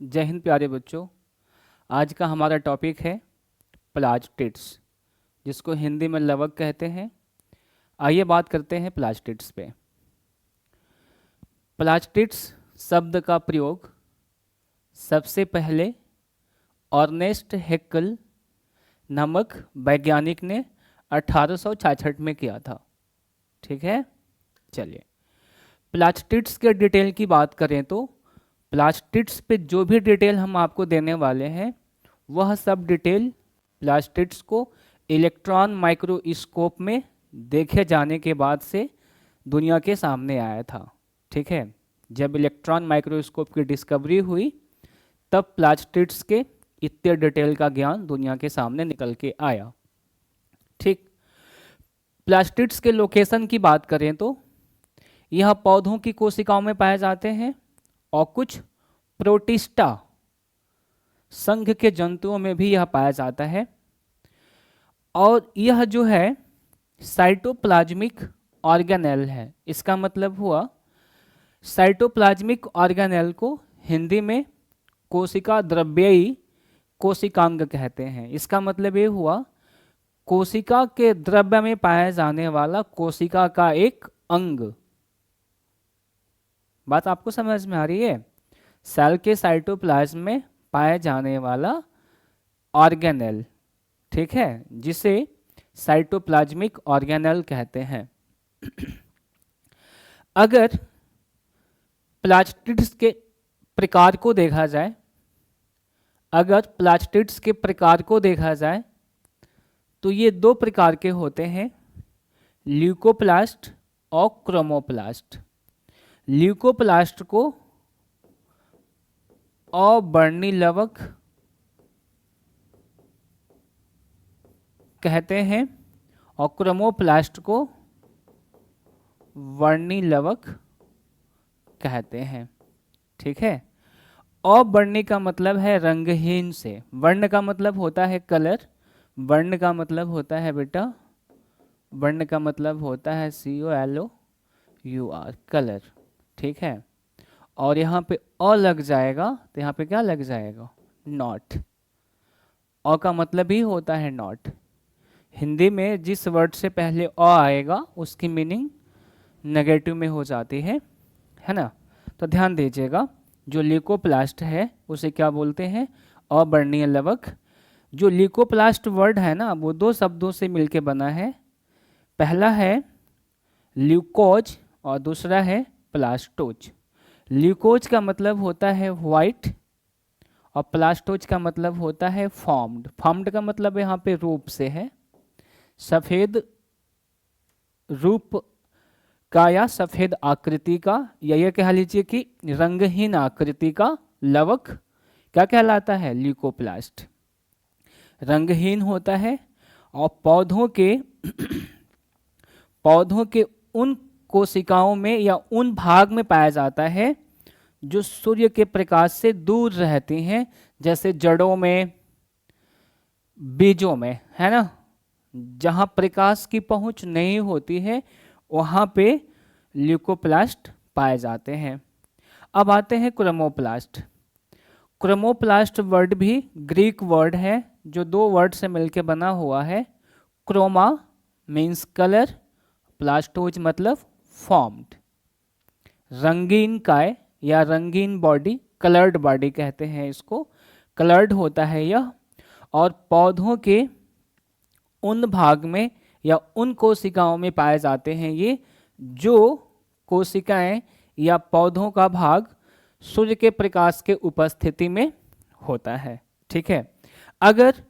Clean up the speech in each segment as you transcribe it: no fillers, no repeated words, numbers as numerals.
जय हिंद प्यारे बच्चों। आज का हमारा टॉपिक है प्लास्टिड्स, जिसको हिंदी में लवक कहते हैं। आइए बात करते हैं प्लास्टिड्स पे। प्लास्टिड्स शब्द का प्रयोग सबसे पहले अर्नेस्ट हैक्ल नामक वैज्ञानिक ने 1866 में किया था। ठीक है, चलिए प्लास्टिड्स के डिटेल की बात करें तो प्लास्टिड्स पे जो भी डिटेल हम आपको देने वाले हैं वह सब डिटेल प्लास्टिड्स को इलेक्ट्रॉन माइक्रोस्कोप में देखे जाने के बाद से दुनिया के सामने आया था। ठीक है, जब इलेक्ट्रॉन माइक्रोस्कोप की डिस्कवरी हुई तब प्लास्टिड्स के इतने डिटेल का ज्ञान दुनिया के सामने निकल के आया। ठीक, प्लास्टिड्स के लोकेशन की बात करें तो यह पौधों की कोशिकाओं में पाए जाते हैं और कुछ प्रोटिस्टा संघ के जंतुओं में भी यह पाया जाता है। और यह जो है साइटोप्लाज्मिक ऑर्गेनेल है। इसका मतलब हुआ साइटोप्लाज्मिक ऑर्गेनेल को हिंदी में कोशिका द्रव्ययी कोशिकांग कहते हैं। इसका मतलब ये हुआ कोशिका के द्रव्य में पाया जाने वाला कोशिका का एक अंग। बात आपको समझ में आ रही है? सेल के साइटोप्लाज्म में पाए जाने वाला ऑर्गेनेल, ठीक है, जिसे साइटोप्लाज्मिक ऑर्गेनेल कहते हैं। अगर प्लास्टिड्स के प्रकार को देखा जाए, तो ये दो प्रकार के होते हैं, ल्यूकोप्लास्ट और क्रोमोप्लास्ट। ल्यूकोप्लास्ट को अवर्णी लवक कहते हैं और क्रोमोप्लास्ट को वर्णी लवक कहते हैं। ठीक है, अवर्णी का मतलब है रंगहीन से, वर्ण का मतलब होता है कलर, वर्ण का मतलब होता है बेटा, वर्ण का मतलब होता है COLOUR, कलर। ठीक है, और यहाँ पे अ लग जाएगा तो यहाँ पे क्या लग जाएगा? नॉट। अ का मतलब ही होता है नॉट। हिंदी में जिस वर्ड से पहले अ आएगा उसकी मीनिंग नेगेटिव में हो जाती है ना? तो ध्यान दीजिएगा, जो ल्यूकोप्लास्ट है उसे क्या बोलते हैं? अवर्णीय लवक। जो ल्यूकोप्लास्ट वर्ड है ना, वो दो शब्दों से मिलके बना है। पहला है ल्यूकोज और दूसरा है प्लास्टोज। ल्यूकोज का मतलब होता है व्हाइट और प्लास्टोज का मतलब होता है फॉर्म्ड। फॉर्म्ड का मतलब यहाँ पे रूप से है, सफेद रूप का या सफेद आकृति का, या ये कह लीजिए कि रंगहीन आकृति का लवक क्या कहलाता है? ल्यूकोप्लास्ट। रंगहीन होता है और पौधों के उन कोशिकाओं में या उन भाग में पाया जाता है जो सूर्य के प्रकाश से दूर रहती हैं, जैसे जड़ों में, बीजों में, है ना? जहां प्रकाश की पहुंच नहीं होती है वहां पे ल्यूकोप्लास्ट पाए जाते हैं। अब आते हैं क्रोमोप्लास्ट। क्रोमोप्लास्ट वर्ड भी ग्रीक वर्ड है जो दो वर्ड से मिलकर बना हुआ है। क्रोमा मीन्स कलर, प्लास्टोज मतलब फॉर्म्ड। रंगीन काय या रंगीन बॉडी, कलर्ड बॉडी कहते हैं इसको, कलर्ड होता है यह। और पौधों के उन भाग में या उन कोशिकाओं में पाए जाते हैं ये जो कोशिकाएं या पौधों का भाग सूर्य के प्रकाश के उपस्थिति में होता है। ठीक है, अगर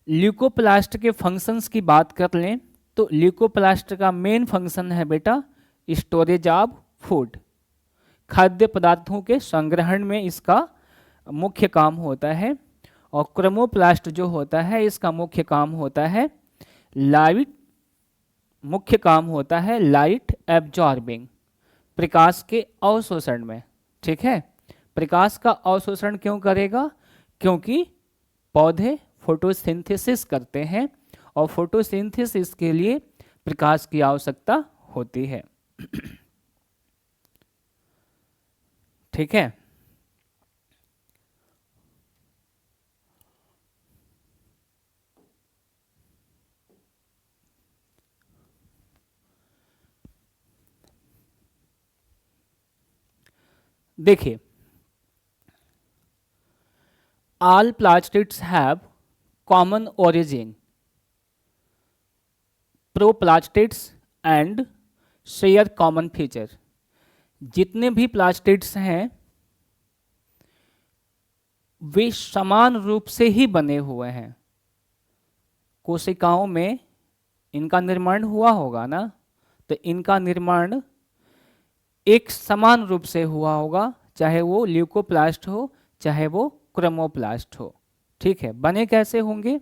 ल्यूकोप्लास्ट के फंक्शंस की बात कर लें तो ल्यूकोप्लास्ट का मेन फंक्शन है बेटा स्टोरेज ऑफ फूड। खाद्य पदार्थों के संग्रहण में इसका मुख्य काम होता है। और क्रोमोप्लास्ट जो होता है इसका मुख्य काम होता है लाइट एब्जॉर्बिंग, प्रकाश के अवशोषण में। ठीक है, प्रकाश का अवशोषण क्यों करेगा? क्योंकि पौधे फोटोसिंथेसिस करते हैं और फोटोसिंथेसिस के लिए प्रकाश की आवश्यकता होती है। ठीक है, देखिए, all plastids have common origin, proplastids and share common feature। जितने भी प्लास्टिड्स हैं वे समान रूप से ही बने हुए हैं। कोशिकाओं में इनका निर्माण हुआ होगा ना, तो इनका निर्माण एक समान रूप से हुआ होगा, चाहे वो ल्यूकोप्लास्ट हो चाहे वो क्रोमोप्लास्ट हो। ठीक है, बने कैसे होंगे?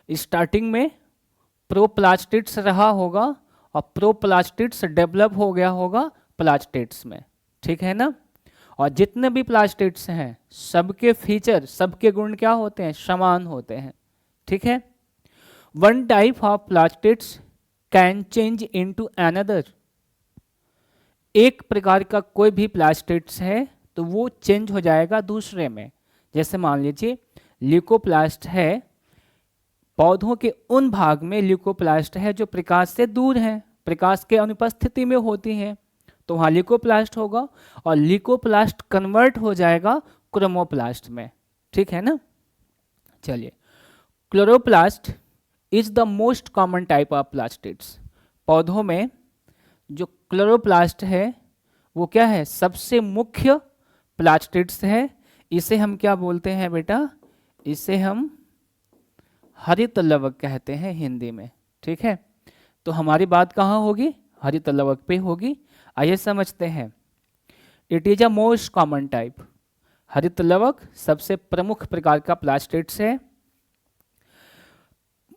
स्टार्टिंग में प्रोप्लास्टिड्स रहा होगा और प्रोप्लास्टिड्स डेवलप हो गया होगा प्लास्टिड्स में। ठीक है ना? और जितने भी प्लास्टिड्स हैं सबके फीचर, सबके गुण क्या होते हैं? समान होते हैं। ठीक है? One type of plastids can change into another. एक प्रकार का कोई भी प्लास्टिड्स है तो वो चेंज हो जाएगा दूसरे में। जैसे मान लीजिए ल्यूकोप्लास्ट है, पौधों के उन भाग में ल्यूकोप्लास्ट है जो प्रकाश से दूर हैं, प्रकाश के अनुपस्थिति में होती हैं, तो वहाँ ल्यूकोप्लास्ट होगा और ल्यूकोप्लास्ट कन्वर्ट हो जाएगा क्रोमोप्लास्ट में। ठीक है ना? चलिए, chloroplast is the most common type of plastids. पौधों में जो क्लोरोप्लास्ट है वो क्या है? सबसे मुख्य प्लास्टिड्स है। इसे हम क्या बोलते हैं बेटा? इसे हम हरित लवक कहते हैं हिंदी में। ठीक है, तो हमारी बात कहाँ होगी? हरित लवक पे होगी। आइए समझते हैं। It is a most common type. हरित लवक सबसे प्रमुख प्रकार का प्लास्टिड्स है।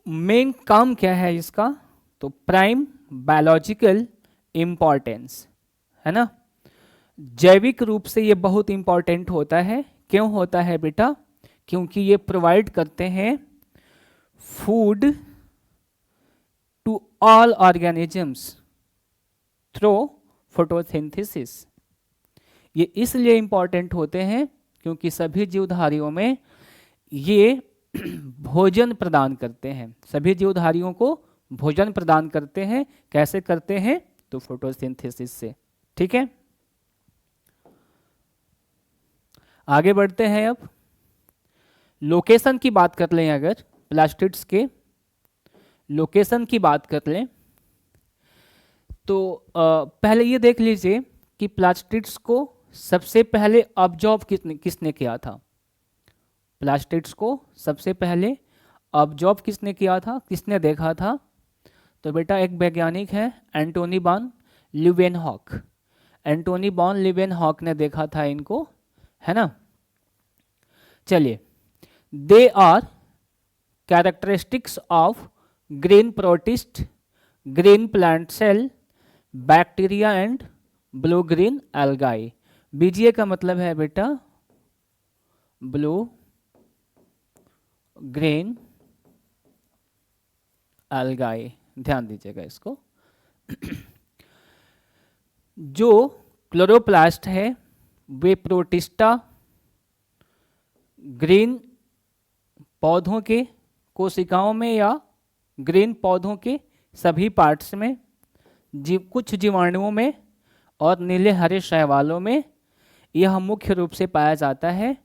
मेन काम क्या है इसका? तो प्राइम बायोलॉजिकल इंपॉर्टेंस है ना। जैविक रूप से ये बहुत इंपॉर्टेंट होता है। क्यों होता है बेटा? क्योंकि ये प्रोवाइड करते हैं food to all organisms through photosynthesis. ये इसलिए इंपॉर्टेंट होते हैं क्योंकि सभी जीवधारियों में ये भोजन प्रदान करते हैं। सभी जीवधारियों को भोजन प्रदान करते हैं। कैसे करते हैं? तो फोटोसिंथेसिस से। ठीक है, आगे बढ़ते हैं। अब लोकेशन की बात कर लें, अगर प्लास्टिड्स के लोकेशन की बात कर लें तो पहले ये देख लीजिए कि प्लास्टिड्स को सबसे पहले ऑब्जर्व किसने किया था? प्लास्टिड्स को सबसे पहले ऑब्जर्व किसने किया था? किसने देखा था? तो बेटा एक वैज्ञानिक है Antonie van Leeuwenhoek. Antonie van Leeuwenhoek ने देखा था इनको, है ना। चलिए, they are characteristics of green protist, green plant cell, bacteria and blue green algae. BGA का मतलब है बेटा ब्लू ग्रीन एल्गाई, ध्यान दीजिएगा इसको। जो क्लोरोप्लास्ट है वे प्रोटिस्टा ग्रीन पौधों के कोशिकाओं में या ग्रीन पौधों के सभी पार्ट्स में, कुछ जीवाणुओं में और नीले हरे शैवालों में यह मुख्य रूप से पाया जाता है।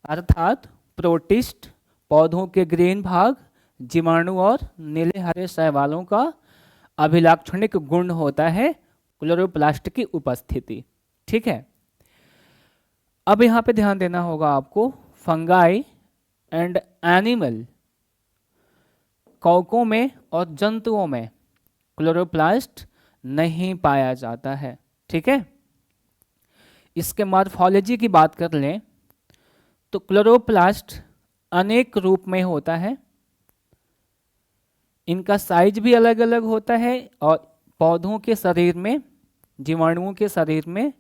अर्थात प्रोटिस्ट पौधों के ग्रीन भाग, जीवाणु और नीले हरे शैवालों का अभिलाक्षणिक गुण होता है क्लोरोप्लास्ट की उपस्थिति। ठीक है, अब यहाँ पे ध्यान देना होगा आपको। फंगाई एंड एनिमल, कवकों में और जंतुओं में क्लोरोप्लास्ट नहीं पाया जाता है। ठीक है, इसके मॉर्फोलॉजी की बात कर लें तो क्लोरोप्लास्ट अनेक रूप में होता है। इनका साइज भी अलग अलग होता है और पौधों के शरीर में, जीवाणुओं के शरीर में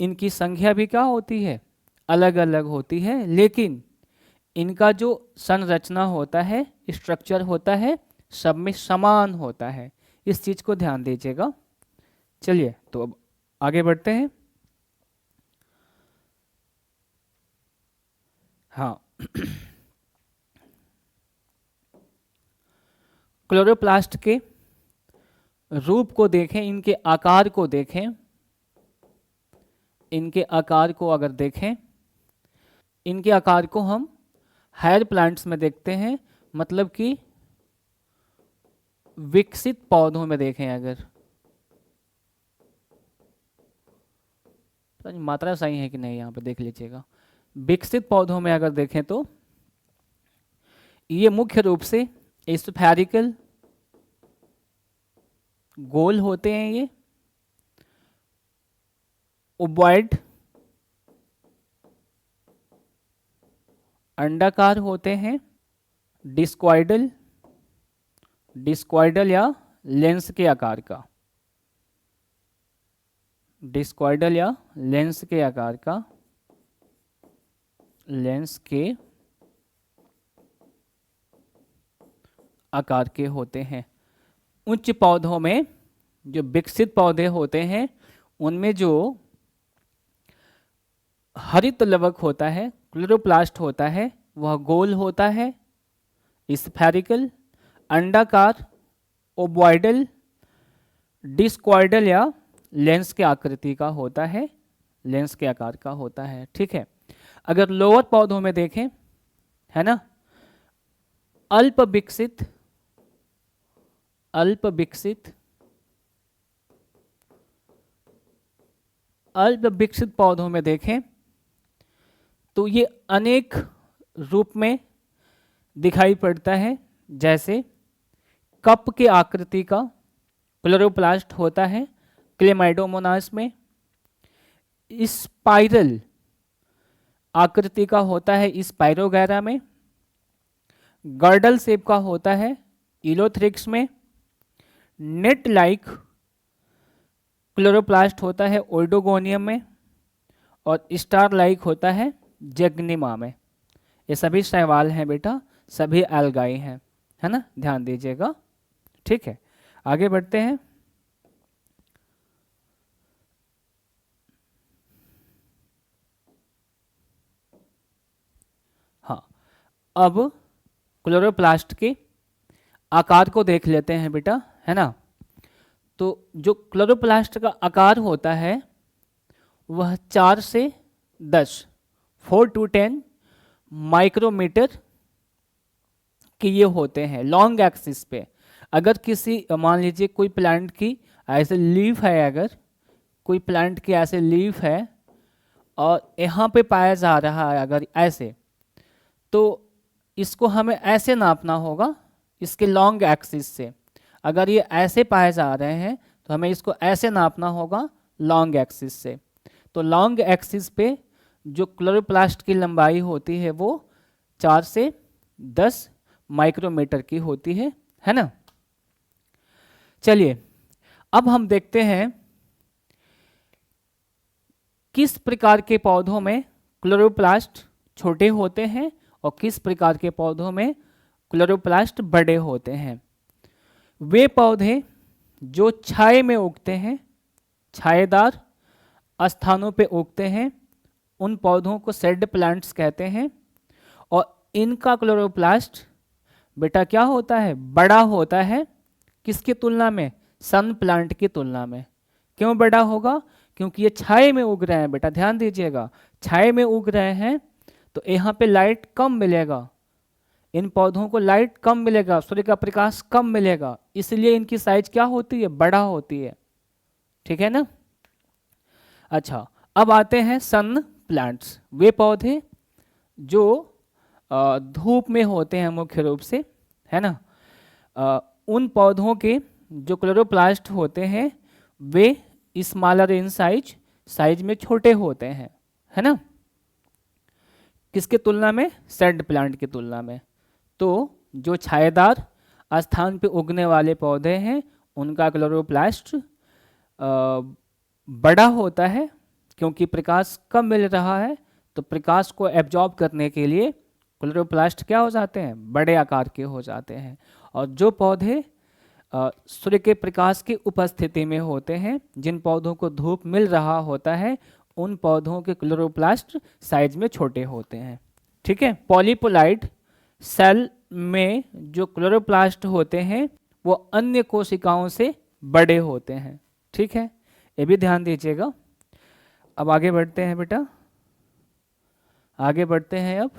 इनकी संख्या भी क्या होती है? अलग अलग होती है, लेकिन इनका जो संरचना होता है, स्ट्रक्चर होता है, सब में समान होता है। इस चीज को ध्यान दीजिएगा। चलिए, तो अब आगे बढ़ते हैं। हाँ, क्लोरोप्लास्ट के रूप को देखें, इनके आकार को देखें। इनके आकार को अगर देखें, इनके आकार को हम हायर प्लांट्स में देखते हैं, मतलब कि विकसित पौधों में देखें अगर, मात्रा सही है कि नहीं यहाँ पे देख लीजिएगा। विकसित पौधों में अगर देखें तो ये मुख्य रूप से स्फेरिकल गोल होते हैं, ये ओबॉइड अंडाकार होते हैं, डिस्क्वाइडल या लेंस के आकार का, डिस्क्वाइडल या लेंस के आकार का, लेंस के आकार के होते हैं। उच्च पौधों में, जो विकसित पौधे होते हैं, उनमें जो हरित लवक होता है, क्लोरोप्लास्ट होता है, वह गोल होता है, स्फेरिकल, अंडाकार, ओबॉइडल, डिस्क्वाइडल या लेंस के आकृति का होता है, लेंस के आकार का होता है। ठीक है। अगर लोअर पौधों में देखें, है ना, अल्प विकसित पौधों में देखें तो ये अनेक रूप में दिखाई पड़ता है। जैसे कप के आकृति का क्लोरोप्लास्ट होता है क्लेमाइडोमोनास में, स्पाइरल आकृति का होता है स्पाइरोगैरा में, गर्डल शेप का होता है इलोथ्रिक्स में, नेट लाइक क्लोरोप्लास्ट होता है ओइडोगोनियम में, और स्टार लाइक होता है जैग्निमा में। ये सभी शैवाल हैं बेटा, सभी एल्गाई हैं, है ना, ध्यान दीजिएगा। ठीक है, आगे बढ़ते हैं। हाँ, अब क्लोरोप्लास्ट के आकार को देख लेते हैं बेटा, है ना। तो जो क्लोरोप्लास्ट का आकार होता है वह 4 से 10 4 to 10 माइक्रोमीटर के ये होते हैं लॉन्ग एक्सिस पे। अगर किसी, मान लीजिए कोई प्लांट की ऐसे लीफ है, अगर कोई प्लांट की ऐसे लीफ है और यहाँ पे पाया जा रहा है अगर ऐसे, तो इसको हमें ऐसे नापना होगा इसके लॉन्ग एक्सिस से। अगर ये ऐसे पाए जा रहे हैं तो हमें इसको ऐसे नापना होगा लॉन्ग एक्सिस से। तो लॉन्ग एक्सिस पे जो क्लोरोप्लास्ट की लंबाई होती है वो 4 से 10 माइक्रोमीटर की होती है ना। चलिए अब हम देखते हैं किस प्रकार के पौधों में क्लोरोप्लास्ट छोटे होते हैं और किस प्रकार के पौधों में क्लोरोप्लास्ट बड़े होते हैं। वे पौधे जो छाए में उगते हैं, छाएदार स्थानों पे उगते हैं, उन पौधों को शेड प्लांट्स कहते हैं। और इनका क्लोरोप्लास्ट बेटा क्या होता है, बड़ा होता है। किसकी तुलना में, सन प्लांट की तुलना में। क्यों बड़ा होगा, क्योंकि ये छाए में उग रहे हैं बेटा, ध्यान दीजिएगा। छाए में उग रहे हैं तो यहाँ पे लाइट कम मिलेगा, इन पौधों को लाइट कम मिलेगा, सूर्य का प्रकाश कम मिलेगा, इसलिए इनकी साइज क्या होती है, बड़ा होती है। ठीक है ना। अच्छा, अब आते हैं सन प्लांट्स। वे पौधे जो धूप में होते हैं मुख्य रूप से, है ना। उन पौधों के जो क्लोरोप्लास्ट होते हैं वे स्मॉलर इन साइज में छोटे होते हैं, है ना। किसके तुलना में, शेड प्लांट की तुलना में। तो जो छाएदार स्थान पे उगने वाले पौधे हैं उनका क्लोरोप्लास्ट बड़ा होता है, क्योंकि प्रकाश कम मिल रहा है तो प्रकाश को एब्जॉर्ब करने के लिए क्लोरोप्लास्ट क्या हो जाते हैं, बड़े आकार के हो जाते हैं। और जो पौधे सूर्य के प्रकाश की उपस्थिति में होते हैं, जिन पौधों को धूप मिल रहा होता है, उन पौधों के क्लोरोप्लास्ट साइज में छोटे होते हैं। ठीक है। पॉलीपोलाइड सेल में जो क्लोरोप्लास्ट होते हैं वो अन्य कोशिकाओं से बड़े होते हैं। ठीक है, ये भी ध्यान दीजिएगा। अब आगे बढ़ते हैं बेटा, आगे बढ़ते हैं अब।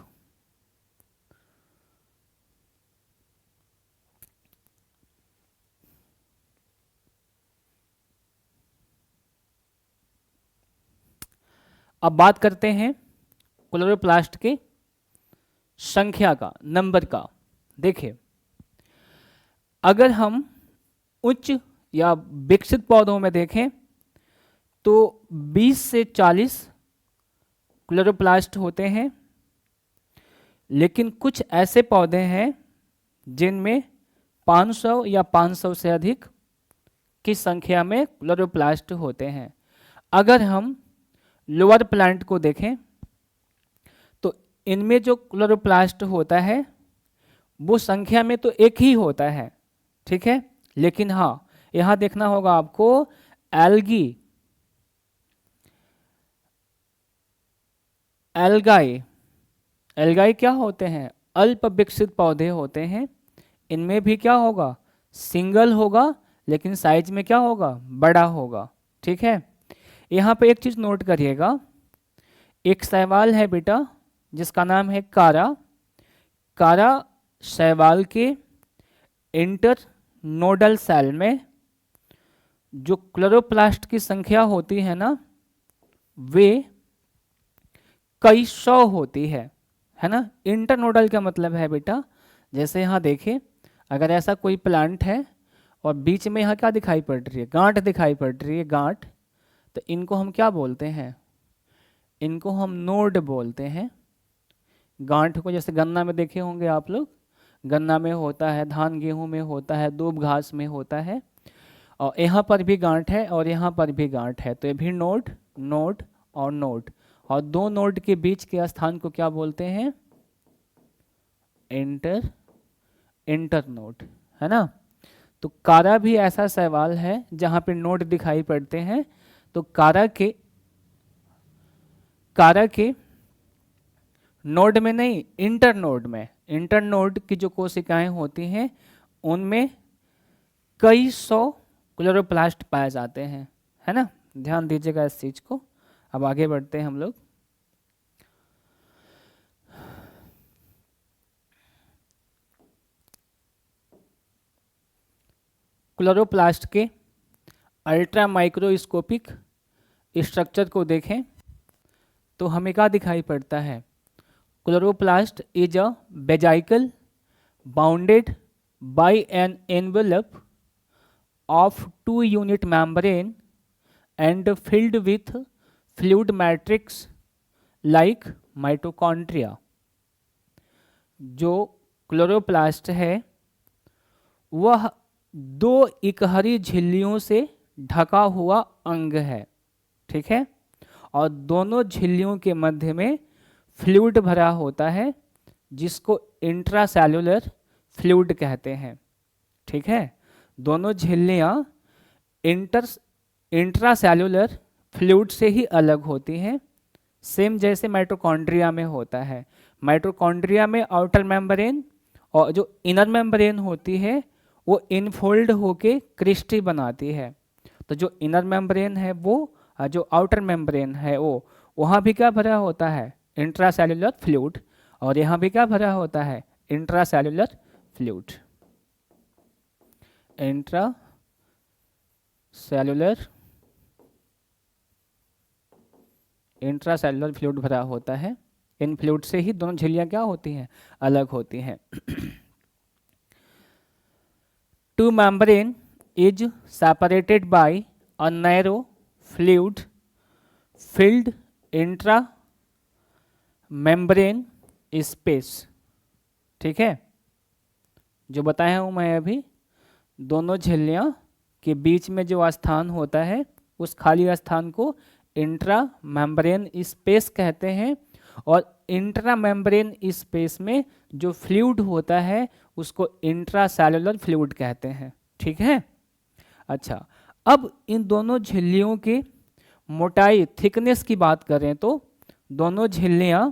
अब बात करते हैं क्लोरोप्लास्ट के संख्या का, नंबर का। देखिए, अगर हम उच्च या विकसित पौधों में देखें तो 20 से 40 क्लोरोप्लास्ट होते हैं, लेकिन कुछ ऐसे पौधे हैं जिनमें 500 या 500 से अधिक की संख्या में क्लोरोप्लास्ट होते हैं। अगर हम लोअर प्लांट को देखें तो इनमें जो क्लोरोप्लास्ट होता है वो संख्या में तो एक ही होता है, ठीक है, लेकिन हाँ यहाँ देखना होगा आपको, एल्गाई क्या होते हैं, अल्प विकसित पौधे होते हैं। इनमें भी क्या होगा, सिंगल होगा, लेकिन साइज में क्या होगा, बड़ा होगा, ठीक है। यहाँ पे एक चीज नोट करिएगा, एक शैवाल है बेटा जिसका नाम है कारा शैवाल के इंटर नोडल सेल में जो क्लोरोप्लास्ट की संख्या होती है ना, वे कई सौ होती है ना। इंटरनोडल का मतलब है बेटा, जैसे यहाँ देखिए, अगर ऐसा कोई प्लांट है और बीच में यहाँ क्या दिखाई पड़ रही है, गांठ दिखाई पड़ रही है, गांठ, तो इनको हम क्या बोलते हैं, इनको हम नोड बोलते हैं। गांठ को जैसे गन्ना में देखे होंगे आप लोग, गन्ना में होता है, धान गेहूं में होता है, दूब घास में होता है, और यहाँ पर भी गांठ है और यहाँ पर भी गांठ है, तो ये भी नोड और नोड, और दो नोड के बीच के स्थान को क्या बोलते हैं, इंटरनोड, है ना। तो कारा भी ऐसा सवाल है जहां पे नोड दिखाई पड़ते हैं। तो कारा के नोड में नहीं, इंटरनोड की जो कोशिकाएं होती हैं उनमें कई सौ क्लोरोप्लास्ट पाए जाते हैं, है ना, ध्यान दीजिएगा इस चीज को। अब आगे बढ़ते हैं हम लोग। क्लोरोप्लास्ट के अल्ट्रा माइक्रोस्कोपिक स्ट्रक्चर को देखें तो हमें क्या दिखाई पड़ता है, chloroplast is a वेजाइकल bounded by an envelope of 2 unit membrane and filled with fluid matrix like mitochondria. जो क्लोरोप्लास्ट है वह 2 इकहरी झिल्लियों से ढका हुआ अंग है, ठीक है, और दोनों झिल्लियों के मध्य में फ्लूइड भरा होता है जिसको इंट्रासेल्युलर फ्लूइड कहते हैं, ठीक है। दोनों झिल्लियाँ इंट्रासेल्युलर फ्लूइड से ही अलग होती हैं, सेम जैसे माइटोकॉन्ड्रिया में होता है। माइटोकॉन्ड्रिया में आउटर मेम्ब्रेन और जो इनर मेम्ब्रेन होती है वो इनफोल्ड होके क्रिस्टी बनाती है। तो जो इनर मेम्ब्रेन है वो, जो आउटर मेम्ब्रेन है वो, वहाँ भी क्या भरा होता है, इंट्रासेल्युलर फ्लूइड, और यहाँ भी क्या भरा होता है, इंट्रासेल्युलर फ्लूइड, इंट्रासेल्युलर फ्लूइड भरा होता है। इन फ्लूइड से ही दोनों झिल्लियाँ क्या होती हैं, अलग होती हैं। Two membrane is separated by a narrow fluid filled intra-membrane space, ठीक है। जो बताया हूँ मैं अभी, दोनों झिल्लियाँ के बीच में जो स्थान होता है उस खाली स्थान को इंट्रा मेम्ब्रेन स्पेस कहते हैं, और इंट्रा मेम्ब्रेन स्पेस में जो फ्लूइड होता है उसको इंट्रासेल्युलर फ्लूइड कहते हैं, ठीक है। अच्छा, अब इन दोनों झिल्लियों की मोटाई, थिकनेस की बात करें तो दोनों झिल्लियां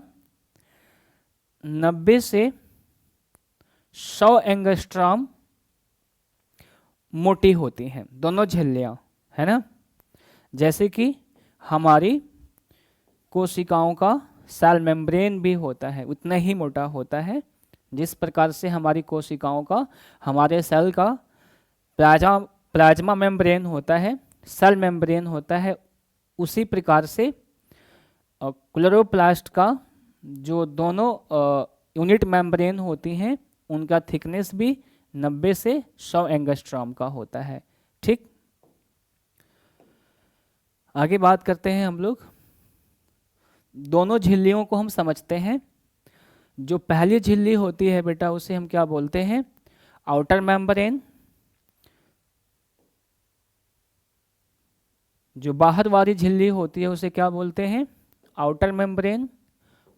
90 से 100 एंगस्ट्रॉम मोटी होती हैं, दोनों झिल्लियां, है ना। जैसे कि हमारी कोशिकाओं का सेल मेम्ब्रेन भी होता है, उतना ही मोटा होता है जिस प्रकार से हमारी कोशिकाओं का, हमारे सेल का प्लाज्मा मेम्ब्रेन होता है, सेल मेम्ब्रेन होता है, उसी प्रकार से क्लोरोप्लास्ट का जो दोनों यूनिट मेम्ब्रेन होती हैं उनका थिकनेस भी 90 से 100 एंगस्ट्रॉम का होता है। ठीक, आगे बात करते हैं हम लोग। दोनों झिल्लियों को हम समझते हैं। जो पहली झिल्ली होती है बेटा उसे हम क्या बोलते हैं? Outer membrane. जो बाहर वाली झिल्ली होती है उसे क्या बोलते हैं? आउटर मेम्ब्रेन,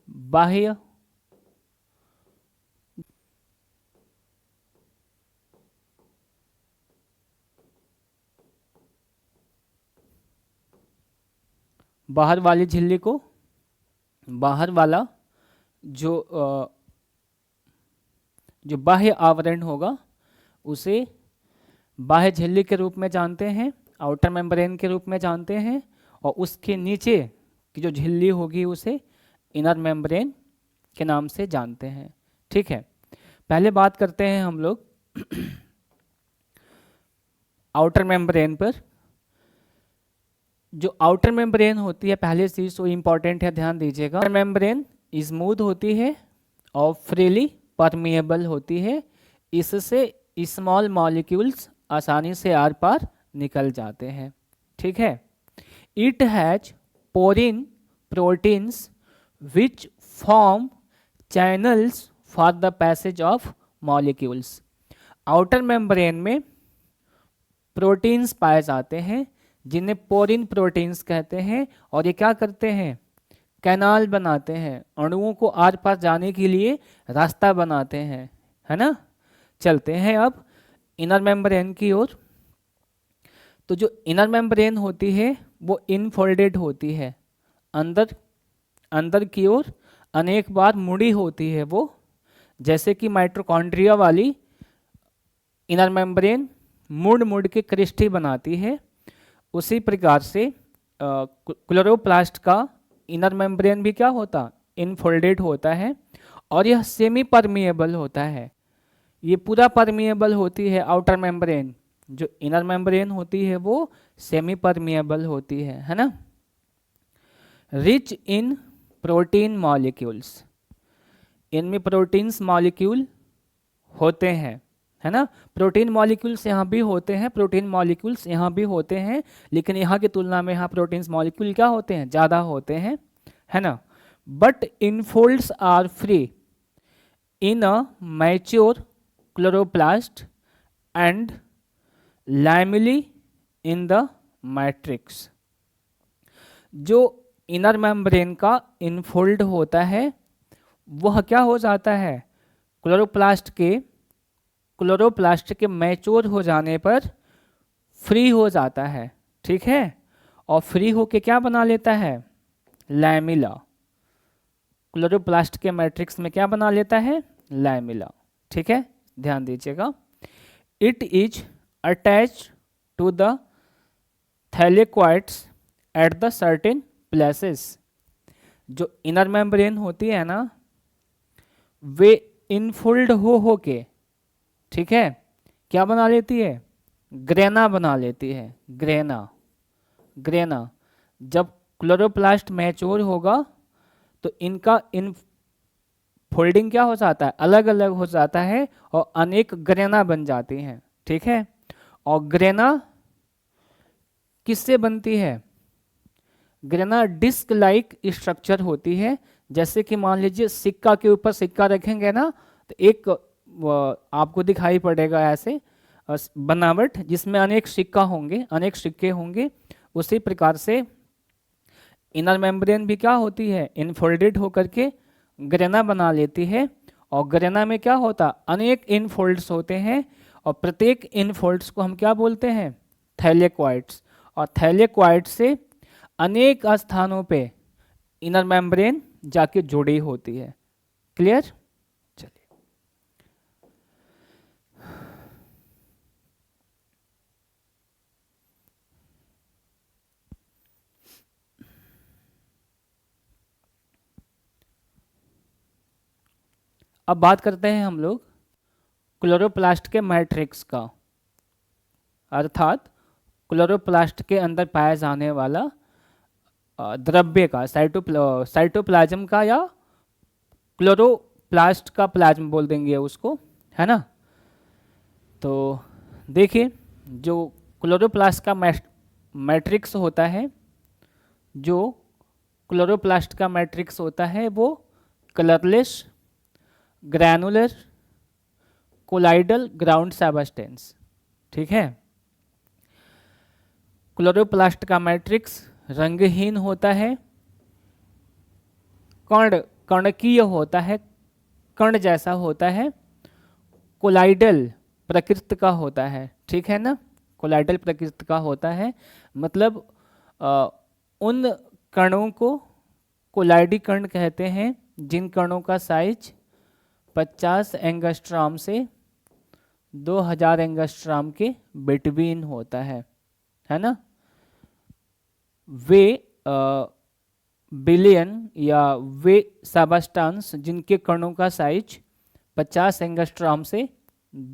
बाह्य। बाहर वाली झिल्ली को, बाहर वाला जो बाह्य आवरण होगा उसे बाह्य झिल्ली के रूप में जानते हैं, आउटर मेम्ब्रेन के रूप में जानते हैं, और उसके नीचे की जो झिल्ली होगी उसे इनर मेम्ब्रेन के नाम से जानते हैं। ठीक है, पहले बात करते हैं हम लोग आउटर मेम्ब्रेन पर। जो आउटर मेम्ब्रेन होती है, पहले चीज तो इंपॉर्टेंट है, ध्यान दीजिएगा। आउटर मेम्ब्रेन स्मूथ होती है और फ्रीली परमिएबल होती है, इससे स्मॉल मॉलिक्यूल्स आसानी से आर पार निकल जाते हैं। ठीक है, it has porin proteins which form channels for the passage of molecules. Outer membrane में प्रोटीन्स पाए जाते हैं जिन्हें पोरिन प्रोटीन्स कहते हैं, और ये क्या करते हैं? कैनाल बनाते हैं, अणुओं को आर पार जाने के लिए रास्ता बनाते हैं, है ना। चलते हैं अब इनर मेम्ब्रेन की ओर। तो जो इनर मेम्ब्रेन होती है वो इनफोल्डेड होती है, अंदर अंदर की ओर अनेक बार मुड़ी होती है वो, जैसे कि माइटोकॉन्ड्रिया वाली इनर मेम्ब्रेन मुड़ मुड़ के क्रिस्टी बनाती है, उसी प्रकार से क्लोरोप्लास्ट का इनर मेम्ब्रेन भी क्या होता? इनफोल्डेड होता है, और यह सेमी परमिएबल होता है। ये पूरा परमिएबल होती है आउटर मेम्ब्रेन, जो इनर मेम्ब्रेन होती है वो सेमी परमिएबल होती है ना। रिच इन प्रोटीन मॉलिक्यूल्स, इनमें प्रोटीन्स मॉलिक्यूल होते हैं, है ना। प्रोटीन मॉलिक्यूल्स यहाँ भी होते हैं, प्रोटीन मॉलिक्यूल्स यहाँ भी होते हैं, लेकिन यहाँ की तुलना में यहाँ प्रोटीन्स मॉलिक्यूल क्या होते हैं? ज़्यादा होते हैं, है ना। But infolds are free in a mature chloroplast and lamellae in the matrix. जो इनर मेम्ब्रेन का इनफोल्ड होता है वह क्या हो जाता है? क्लोरोप्लास्ट के मैच्योर हो जाने पर फ्री हो जाता है, ठीक है, और फ्री होके क्या बना लेता है? लैमिला। क्लोरोप्लास्ट के मैट्रिक्स में क्या बना लेता है? लैमिला। ठीक है, ध्यान दीजिएगा। It is attach to the thylakoids at the certain places. जो इनर मेम्ब्रेन होती है ना, वे इनफोल्ड हो के, ठीक है, क्या बना लेती है? ग्रेना बना लेती है, ग्रेना। जब क्लोरोप्लास्ट मैच्योर होगा तो इनका इन फोल्डिंग क्या हो जाता है? अलग अलग हो जाता है और अनेक ग्रेना बन जाती हैं, ठीक है। और ग्रेना किससे बनती है? ग्रेना डिस्क लाइक स्ट्रक्चर होती है। जैसे कि मान लीजिए सिक्का के ऊपर सिक्का रखेंगे ना, तो एक आपको दिखाई पड़ेगा ऐसे बनावट जिसमें अनेक सिक्का होंगे, अनेक सिक्के होंगे। उसी प्रकार से इनर मेम्ब्रेन भी क्या होती है? इनफोल्डेड होकर के ग्रेना बना लेती है, और ग्रेना में क्या होता? अनेक इनफोल्ड्स होते हैं, और प्रत्येक इनफोल्ड्स को हम क्या बोलते हैं? थैलेक्वाइड्स। और थैलेक्वाइड से अनेक स्थानों पे इनर मेम्ब्रेन जाके जुड़ी होती है। क्लियर? चलिए, अब बात करते हैं हम लोग क्लोरोप्लास्ट के मैट्रिक्स का, अर्थात क्लोरोप्लास्ट के अंदर पाया जाने वाला द्रव्य का, साइटोप्लाज्म का, या क्लोरोप्लास्ट का प्लाज्म बोल देंगे उसको, है ना। तो देखिए, जो क्लोरोप्लास्ट का मैट्रिक्स होता है, जो क्लोरोप्लास्ट का मैट्रिक्स होता है वो colourless, granular, colloidal ground substance, ठीक है। क्लोरोप्लास्ट का मैट्रिक्स रंगहीन होता है, कणकीय होता है, कण जैसा होता है, कोलाइडल प्रकृति का होता है, ठीक है ना। कोलाइडल प्रकृति का होता है, मतलब उन कणों को कोलाइडी कण कहते हैं जिन कणों का साइज 50 एंगस्ट्रॉम से 2000 एंगस्ट्रॉम के बिटवीन होता है ना। वे बिलियन या वे सबस्टांस जिनके कणों का साइज 50 एंगस्ट्रॉम से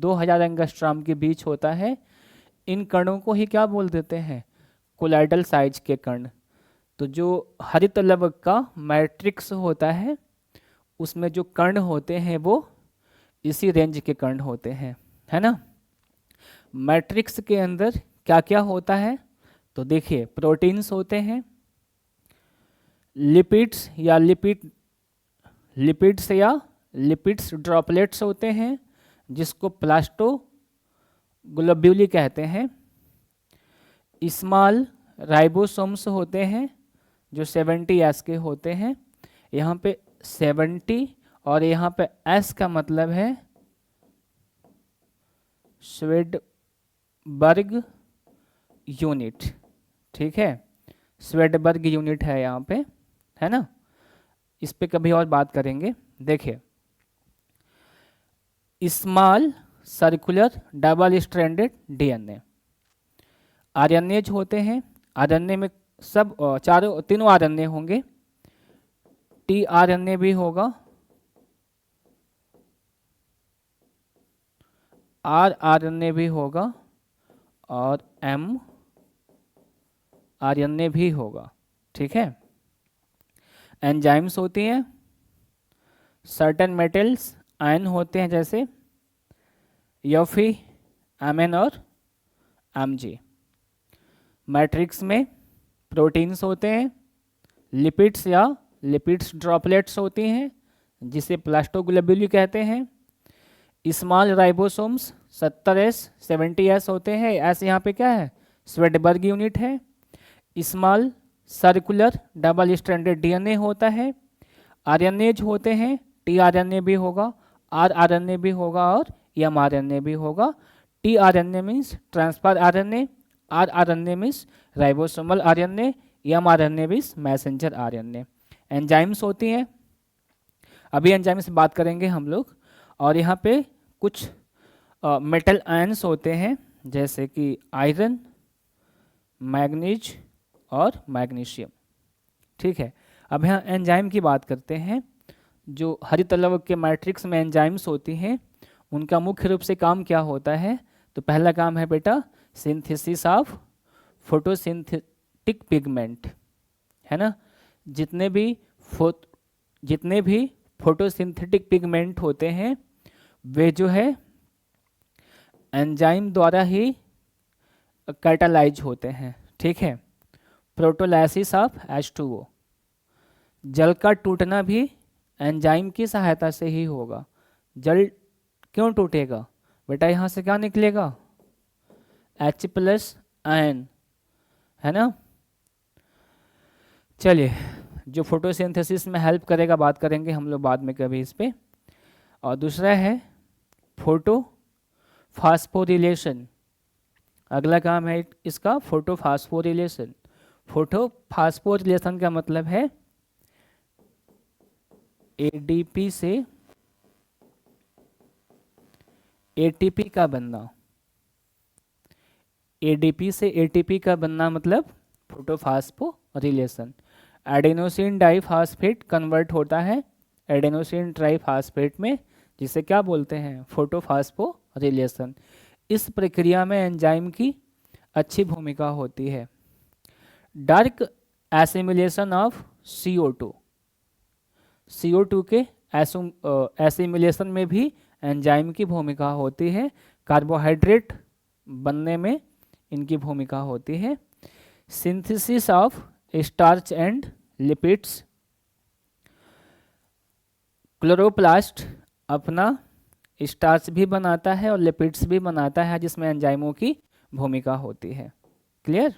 2000 एंगस्ट्रॉम के बीच होता है, इन कणों को ही क्या बोल देते हैं, कोलाइडल साइज के कण। तो जो हरित लवक का मैट्रिक्स होता है उसमें जो कण होते हैं वो इसी रेंज के कण होते हैं, है ना। मैट्रिक्स के अंदर क्या क्या होता है, तो देखिए, प्रोटीन्स होते हैं, लिपिड्स या लिपिड्स ड्रॉपलेट्स होते हैं जिसको प्लास्टोग्लोब्यूली कहते हैं, स्मॉल राइबोसोम्स होते हैं जो 70 एस के होते हैं, यहाँ पे 70 और यहाँ पे एस का मतलब है स्वेडबर्ग यूनिट, ठीक है। स्वेडबर्ग यूनिट है यहाँ पे, है ना। इस पे कभी और बात करेंगे। देखिए, small circular double stranded DNA, RNase होते हैं। आरएनए में सब तीनों आरएनए होंगे, टीआरएनए भी होगा, आरआरएनए भी होगा और एमआरएनए भी होगा, ठीक है। एंजाइम्स होती हैं, सर्टेन मेटल्स आयन होते हैं जैसे Fe, Mn और Mg। मैट्रिक्स में प्रोटीन्स होते हैं, लिपिड्स या लिपिड्स ड्रॉपलेट्स होती हैं जिसे प्लास्टोग्लोब्यूली कहते हैं, स्मॉल राइबोसोम्स 70s 70s होते हैं, ऐसे यहाँ पे क्या है, स्वेडबर्ग यूनिट है। Small circular double stranded DNA होता है, आरएनएज होते हैं, टीआरएनए भी होगा, आरआरएनए भी होगा और एमआरएनए भी होगा। TRNA means transfer RNA, rRNA means ribosomal RNA, mRNA means messenger RNA. Enzymes होती हैं, अभी एंजाइम से बात करेंगे हम लोग। और यहाँ पे कुछ मेटल आयंस होते हैं जैसे कि आयरन, मैग्नीज और मैग्नीशियम, ठीक है। अब यहाँ एंजाइम की बात करते हैं। जो हरित लवक के मैट्रिक्स में एंजाइम्स होती हैं उनका मुख्य रूप से काम क्या होता है, तो पहला काम है बेटा सिंथेसिस ऑफ फोटोसिंथेटिक पिगमेंट, है ना। जितने भी फोटोसिंथेटिक पिगमेंट होते हैं वे जो है एंजाइम द्वारा ही कैटालाइज होते हैं, ठीक है। प्रोटोलाइसिस ऑफ H2O, जल का टूटना भी एंजाइम की सहायता से ही होगा। जल क्यों टूटेगा बेटा, यहाँ से क्या निकलेगा, H+ आयन, है ना। चलिए, जो फोटोसिंथेसिस में हेल्प करेगा बात करेंगे हम लोग बाद में कभी इस पे। और दूसरा है फोटो फास्फोरिलेशन, अगला काम है इसका फोटो फास्फोरिलेशन। फोटो फास्फोरिलेशन का मतलब है एडीपी से एटीपी का बनना, एडीपी से एटीपी का बनना मतलब फोटोफास्फोरिलेशन। एडेनोसिन डाइफॉस्फेट कन्वर्ट होता है एडेनोसिन ट्राइफॉस्फेट में जिसे क्या बोलते हैं, फोटोफॉस्फोरिलेशन। इस प्रक्रिया में एंजाइम की अच्छी भूमिका होती है। Dark assimilation of CO2, CO2 के एसिमिलेशन में भी एंजाइम की भूमिका होती है। कार्बोहाइड्रेट बनने में इनकी भूमिका होती है। Synthesis of starch and lipids, chloroplast अपना स्टार्च भी बनाता है और लिपिड्स भी बनाता है, जिसमें एंजाइमों की भूमिका होती है। क्लियर?